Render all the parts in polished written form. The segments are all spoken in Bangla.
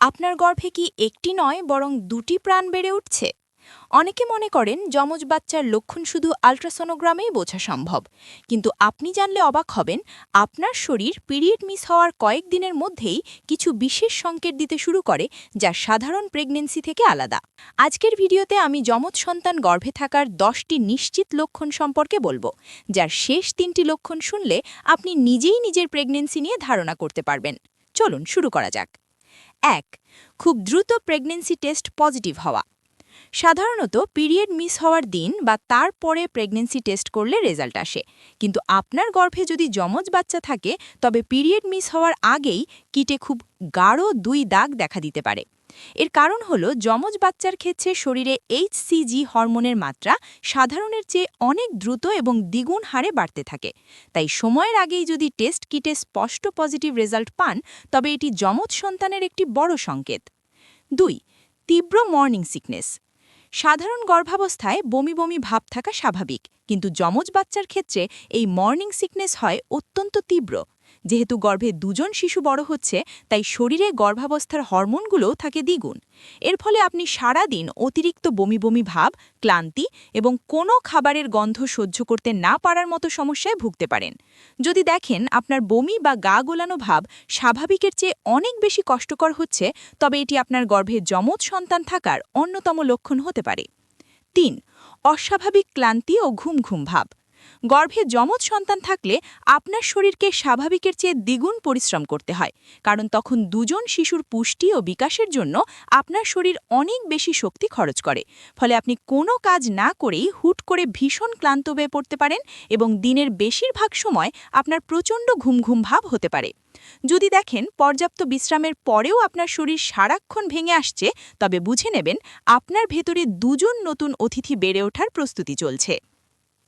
আপনার গর্ভে কি একটি নয় বরং দুটি প্রাণ বেড়ে উঠছে? অনেকে মনে করেন যমজ বাচ্চার লক্ষণ শুধু আল্ট্রাসোনোগ্রামেই বোঝা সম্ভব, কিন্তু আপনি জানলে অবাক হবেন আপনার শরীর পিরিয়ড মিস হওয়ার কয়েকদিনের মধ্যেই কিছু বিশেষ সংকেত দিতে শুরু করে, যা সাধারণ প্রেগন্যান্সি থেকে আলাদা। আজকের ভিডিওতে আমি যমজ সন্তান গর্ভে থাকার 10টি নিশ্চিত লক্ষণ সম্পর্কে বলবো, যার শেষ 3টি লক্ষণ শুনলে আপনি নিজেই নিজের প্রেগন্যান্সি নিয়ে ধারণা করতে পারবেন। চলুন শুরু করা যাক। 1. খুব দ্রুত প্রেগন্যান্সি টেস্ট পজিটিভ হওয়া। সাধারণত পিরিয়ড মিস হওয়ার দিন বা তার পরে প্রেগন্যান্সি টেস্ট করলে রেজাল্ট আসে, কিন্তু আপনার গর্ভে যদি যমজ বাচ্চা থাকে তবে পিরিয়ড মিস হওয়ার আগেই কিটে খুব গাঢ় 2 দাগ দেখা দিতে পারে। এর কারণ হলো যমজ বাচ্চার ক্ষেত্রে শরীরে এইচসিজি হরমোনের মাত্রা সাধারণের চেয়ে অনেক দ্রুত এবং দ্বিগুণ হারে বাড়তে থাকে। তাই সময়ের আগেই যদি টেস্ট কিটে স্পষ্ট পজিটিভ রেজাল্ট পান তবে এটি যমজ সন্তানের একটি বড় সংকেত। 2. তীব্র মর্নিং সিকনেস। সাধারণ গর্ভাবস্থায় বমি বমি ভাব থাকা স্বাভাবিক, কিন্তু যমজ বাচ্চার ক্ষেত্রে এই মর্নিং সিকনেস হয় অত্যন্ত তীব্র। যেহেতু গর্ভে দুজন শিশু বড় হচ্ছে, তাই শরীরে গর্ভাবস্থার হরমোনগুলোও থাকে দ্বিগুণ। এর ফলে আপনি সারা দিন অতিরিক্ত বমি বমি ভাব, ক্লান্তি এবং কোনো খাবারের গন্ধ সহ্য করতে না পারার মতো সমস্যায় ভুগতে পারেন। যদি দেখেন আপনার বমি বা গা গোলানো ভাব স্বাভাবিকের চেয়ে অনেক বেশি কষ্টকর হচ্ছে, তবে এটি আপনার গর্ভে যমজ সন্তান থাকার অন্যতম লক্ষণ হতে পারে। 3. অস্বাভাবিক ক্লান্তি ও ঘুম ঘুম ভাব। গর্ভে যমজ সন্তান থাকলে আপনার শরীরকে স্বাভাবিকের চেয়ে দ্বিগুণ পরিশ্রম করতে হয়, কারণ তখন দুজন শিশুর পুষ্টি ও বিকাশের জন্য আপনার শরীর অনেক বেশি শক্তি খরচ করে। ফলে আপনি কোনো কাজ না করেই হুট করে ভীষণ ক্লান্ত হয়ে পড়তে পারেন এবং দিনের বেশিরভাগ সময় আপনার প্রচণ্ড ঘুম ঘুম ভাব হতে পারে। যদি দেখেন পর্যাপ্ত বিশ্রামের পরেও আপনার শরীর সারাক্ষণ ভেঙে আসছে, তবে বুঝে নেবেন আপনার ভেতরে দুজন নতুন অতিথি বেড়ে ওঠার প্রস্তুতি চলছে।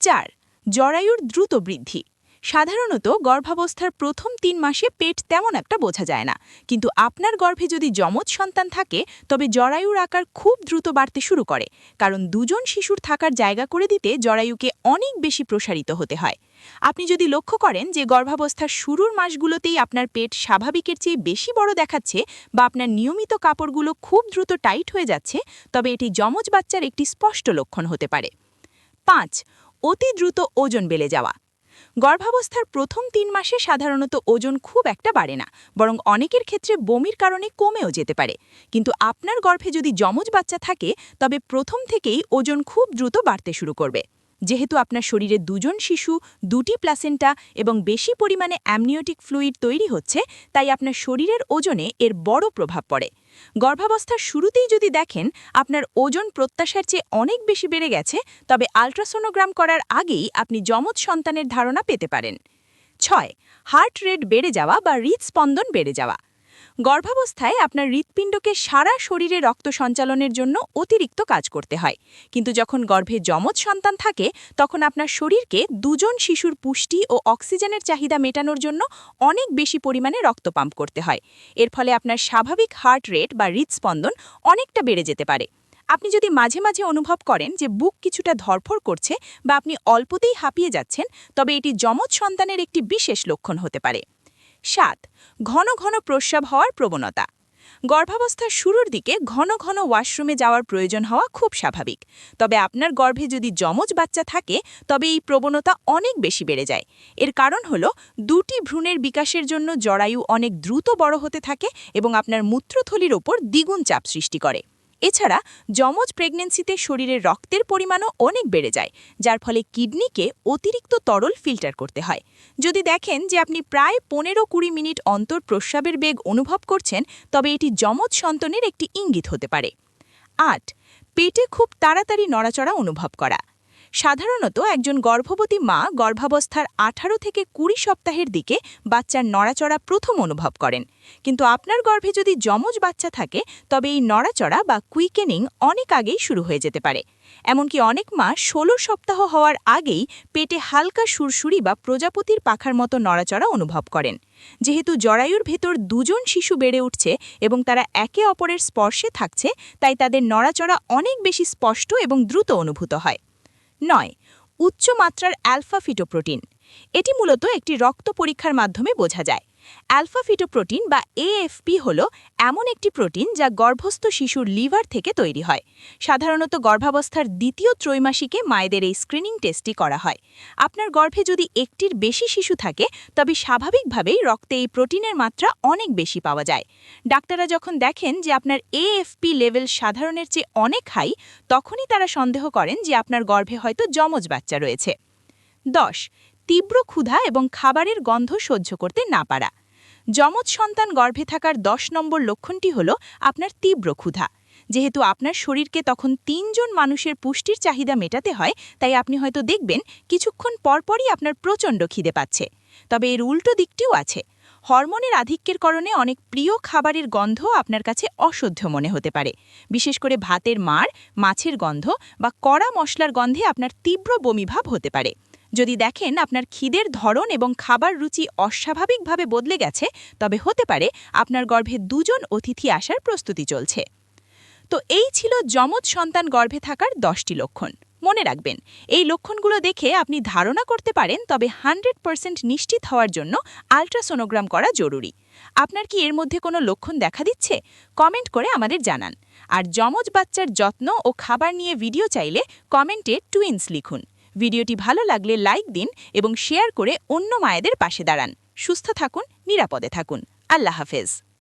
4. জরায়ুর দ্রুত বৃদ্ধি। সাধারণত গর্ভাবস্থার প্রথম 3 মাসে পেট তেমন একটা বোঝা যায় না, কিন্তু আপনার গর্ভে যদি যমজ সন্তান থাকে তবে জরায়ুর আকার খুব দ্রুত বাড়তে শুরু করে, কারণ দুজন শিশুর থাকার জায়গা করে দিতে জরায়ুকে অনেক বেশি প্রসারিত হতে হয়। আপনি যদি লক্ষ্য করেন যে গর্ভাবস্থার শুরুর মাসগুলোতেই আপনার পেট স্বাভাবিকের চেয়ে বেশি বড় দেখাচ্ছে বা আপনার নিয়মিত কাপড়গুলো খুব দ্রুত টাইট হয়ে যাচ্ছে, তবে এটি যমজ বাচ্চার একটি স্পষ্ট লক্ষণ হতে পারে। 5. অতি দ্রুত ওজন বেড়ে যাওয়া। গর্ভাবস্থার প্রথম 3 মাসে সাধারণত ওজন খুব একটা বাড়ে না, বরং অনেকের ক্ষেত্রে বমির কারণে কমেও যেতে পারে। কিন্তু আপনার গর্ভে যদি যমজ বাচ্চা থাকে তবে প্রথম থেকেই ওজন খুব দ্রুত বাড়তে শুরু করবে। যেহেতু আপনার শরীরে দুজন শিশু, 2টি প্লাসেন্টা এবং বেশি পরিমাণে অ্যামনিওটিক ফ্লুইড তৈরি হচ্ছে, তাই আপনার শরীরের ওজনে এর বড় প্রভাব পড়ে। গর্ভাবস্থার শুরুতেই যদি দেখেন আপনার ওজন প্রত্যাশার চেয়ে অনেক বেশি বেড়ে গেছে, তবে আল্ট্রাসোনোগ্রাম করার আগেই আপনি যমজ সন্তানের ধারণা পেতে পারেন। 6. হার্ট রেট বেড়ে যাওয়া বা হৃদস্পন্দন বেড়ে যাওয়া। গর্ভাবস্থায় আপনার হৃৎপিণ্ডকে সারা শরীরে রক্ত সঞ্চালনের জন্য অতিরিক্ত কাজ করতে হয়, কিন্তু যখন গর্ভে যমজ সন্তান থাকে তখন আপনার শরীরকে দুজন শিশুর পুষ্টি ও অক্সিজেনের চাহিদা মেটানোর জন্য অনেক বেশি পরিমাণে রক্ত পাম্প করতে হয়। এর ফলে আপনার স্বাভাবিক হার্ট রেট বা হৃদস্পন্দন অনেকটা বেড়ে যেতে পারে। আপনি যদি মাঝে মাঝে অনুভব করেন যে বুক কিছুটা ধরফর করছে বা আপনি অল্পতেই হাঁপিয়ে যাচ্ছেন, তবে এটি যমজ সন্তানের একটি বিশেষ লক্ষণ হতে পারে। 7. ঘন ঘন প্রস্রাব হওয়ার প্রবণতা। গর্ভাবস্থার শুরুর দিকে ঘন ঘন ওয়াশরুমে যাওয়ার প্রয়োজন হওয়া খুব স্বাভাবিক, তবে আপনার গর্ভে যদি যমজ বাচ্চা থাকে তবে এই প্রবণতা অনেক বেশি বেড়ে যায়। এর কারণ হলো 2টি ভ্রূণের বিকাশের জন্য জরায়ু অনেক দ্রুত বড় হতে থাকে এবং আপনার মূত্রথলির ওপর দ্বিগুণ চাপ সৃষ্টি করে। এছাড়া যমজ প্রেগন্যান্সিতে শরীরের রক্তের পরিমাণও অনেক বেড়ে যায়, যার ফলে কিডনিকে অতিরিক্ত তরল ফিল্টার করতে হয়। যদি দেখেন যে আপনি প্রায় 15-20 মিনিট অন্তর প্রস্রাবের বেগ অনুভব করছেন, তবে এটি যমজ সন্তানের একটি ইঙ্গিত হতে পারে। 8. পেটে খুব তাড়াতাড়ি নড়াচড়া অনুভব করা। সাধারণত একজন গর্ভবতী মা গর্ভাবস্থার 18 থেকে 20 সপ্তাহের দিকে বাচ্চার নড়াচড়া প্রথম অনুভব করেন, কিন্তু আপনার গর্ভে যদি যমজ বাচ্চা থাকে তবে এই নড়াচড়া বা কুইকেনিং অনেক আগেই শুরু হয়ে যেতে পারে। এমনকি অনেক মা 16 সপ্তাহ হওয়ার আগেই পেটে হালকা সুরসুরি বা প্রজাপতির পাখার মতো নড়াচড়া অনুভব করেন। যেহেতু জরায়ুর ভেতর দুজন শিশু বেড়ে উঠছে এবং তারা একে অপরের স্পর্শে থাকছে, তাই তাদের নড়াচড়া অনেক বেশি স্পষ্ট এবং দ্রুত অনুভূত হয়। 9. উচ্চ মাত্রার অ্যালফা ফিটোপ্রোটিন। এটি মূলত একটি রক্ত পরীক্ষার মাধ্যমে বোঝা যায়। অ্যালফা ফিটোপ্রোটিন বা এএফপি হল এমন একটি প্রোটিন যা গর্ভস্থ শিশুর লিভার থেকে তৈরি হয়। সাধারণত গর্ভাবস্থার দ্বিতীয় ত্রৈমাসিকে মায়েদের এই স্ক্রিনিং টেস্টটি করা হয়। আপনার গর্ভে যদি একটির বেশি শিশু থাকে তবে স্বাভাবিকভাবেই রক্তে এই প্রোটিনের মাত্রা অনেক বেশি পাওয়া যায়। ডাক্তাররা যখন দেখেন যে আপনার এএফপি লেভেল সাধারণের চেয়ে অনেক হাই, তখনই তারা সন্দেহ করেন যে আপনার গর্ভে হয়তো যমজ বাচ্চা রয়েছে। 10. তীব্র ক্ষুধা এবং খাবারের গন্ধ সহ্য করতে না পারা। যমজ সন্তান গর্ভে থাকার 10 নম্বর লক্ষণটি হল আপনার তীব্র ক্ষুধা। যেহেতু আপনার শরীরকে তখন 3 জন মানুষের পুষ্টির চাহিদা মেটাতে হয়, তাই আপনি হয়তো দেখবেন কিছুক্ষণ পরপরই আপনার প্রচণ্ড খিদে পাচ্ছে। তবে এর উল্টো দিকটিও আছে। হরমোনের আধিক্যের কারণে অনেক প্রিয় খাবারের গন্ধ আপনার কাছে অসহ্য মনে হতে পারে। বিশেষ করে ভাতের মাড়, মাছের গন্ধ বা কড়া মশলার গন্ধে আপনার তীব্র বমিভাব হতে পারে। যদি দেখেন আপনার খিদের ধরন এবং খাবার রুচি অস্বাভাবিকভাবে বদলে গেছে, তবে হতে পারে আপনার গর্ভে 2 জন অতিথি আসার প্রস্তুতি চলছে। তো এই ছিল যমজ সন্তান গর্ভে থাকার 10টি লক্ষণ। মনে রাখবেন, এই লক্ষণগুলো দেখে আপনি ধারণা করতে পারেন, তবে 100% নিশ্চিত হওয়ার জন্য আল্ট্রাসোনোগ্রাম করা জরুরি। আপনার কি এর মধ্যে কোনো লক্ষণ দেখা দিচ্ছে? কমেন্ট করে আমাদের জানান। আর যমজ বাচ্চার যত্ন ও খাবার নিয়ে ভিডিও চাইলে কমেন্টে টুইন্স লিখুন। ভিডিওটি ভালো লাগলে লাইক দিন এবং শেয়ার করে অন্য মায়েদের পাশে দাঁড়ান। সুস্থ থাকুন, নিরাপদে থাকুন। আল্লাহ হাফেজ।